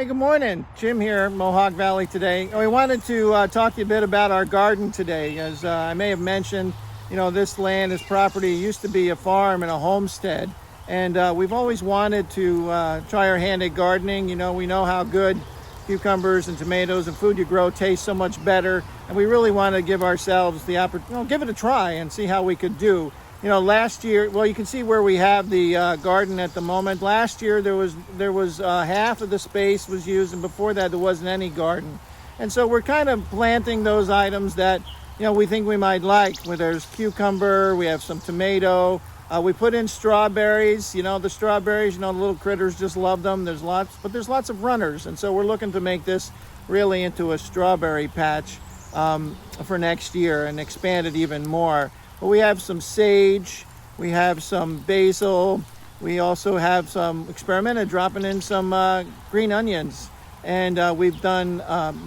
Hey, good morning. Jim here, Mohawk Valley today. We wanted to talk to you a bit about our garden today. As I may have mentioned, this land, this property used to be a farm and a homestead. And we've always wanted to try our hand at gardening. We know how good cucumbers and tomatoes and food you grow taste so much better. And we really want to give ourselves the opportunity, give it a try and see how we could do. Last year, well, you can see where we have the garden at the moment. Last year, there was half of the space was used, and before that, there wasn't any garden. And so we're kind of planting those items that, we think we might like. Where there's cucumber, we have some tomato. We put in strawberries. The strawberries, the little critters just love them. There's lots of runners. And so we're looking to make this really into a strawberry patch for next year and expand it even more. But we have some sage, we have some basil, we also have experimented dropping in some green onions, and we've done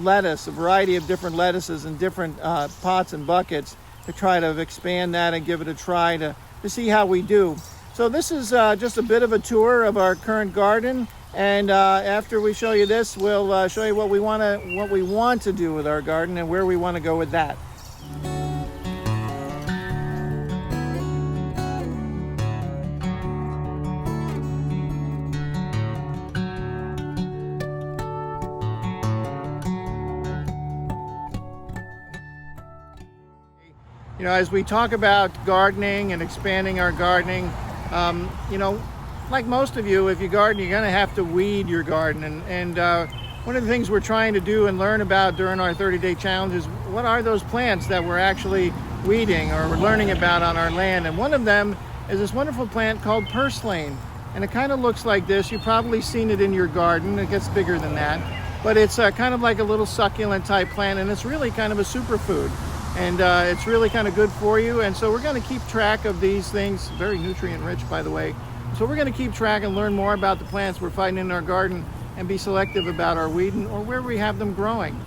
lettuce, a variety of different lettuces in different pots and buckets to try to expand that and give it a try to see how we do. So this is just a bit of a tour of our current garden, and after we show you this, we'll show you what we want to do with our garden and where we want to go with that. As we talk about gardening and expanding our gardening, like most of you, if you garden, you're going to have to weed your garden. And one of the things we're trying to do and learn about during our 30-day challenge is what are those plants that we're actually weeding or we're learning about on our land. And one of them is this wonderful plant called purslane. And it kind of looks like this. You've probably seen it in your garden. It gets bigger than that. But it's kind of like a little succulent type plant, and it's really kind of a superfood. And it's really kind of good for you. And so we're going to keep track of these things, very nutrient rich, by the way. So we're going to keep track and learn more about the plants we're finding in our garden and be selective about our weeding or where we have them growing.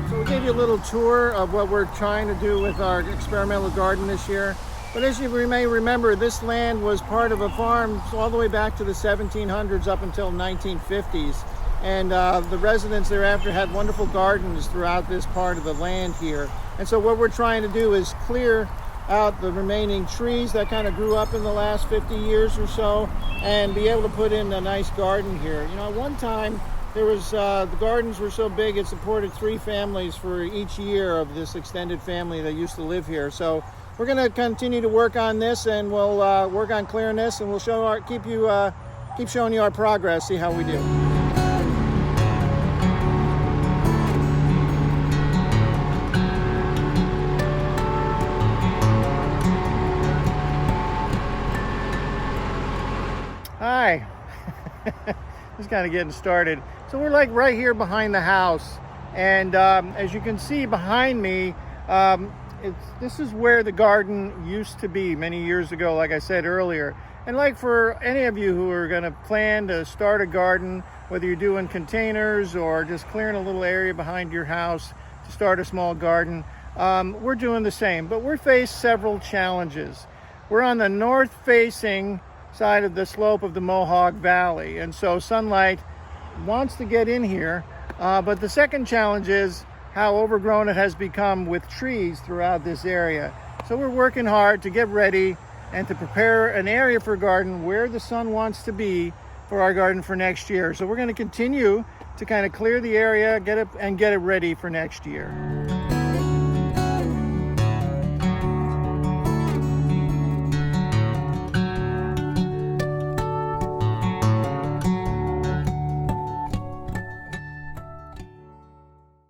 So we gave you a little tour of what we're trying to do with our experimental garden this year. But as you may remember, this land was part of a farm all the way back to the 1700s up until 1950s. And the residents thereafter had wonderful gardens throughout this part of the land here. And so what we're trying to do is clear out the remaining trees that kind of grew up in the last 50 years or so and be able to put in a nice garden here. At one time, there was the gardens were so big it supported 3 families for each year of this extended family that used to live here. So we're going to continue to work on this, and we'll work on clearing this, and we'll keep showing you our progress, see how we do. Hi. Just kind of getting started. So we're like right here behind the house, and as you can see behind me, this is where the garden used to be many years ago, like I said earlier. And like for any of you who are going to plan to start a garden, whether you're doing containers or just clearing a little area behind your house to start a small garden, we're doing the same. But we're faced several challenges. We're on the north-facing side of the slope of the Mohawk Valley, and so sunlight wants to get in here. But the second challenge is how overgrown it has become with trees throughout this area. So we're working hard to get ready and to prepare an area for a garden where the sun wants to be for our garden for next year. So we're going to continue to kind of clear the area, get it ready for next year.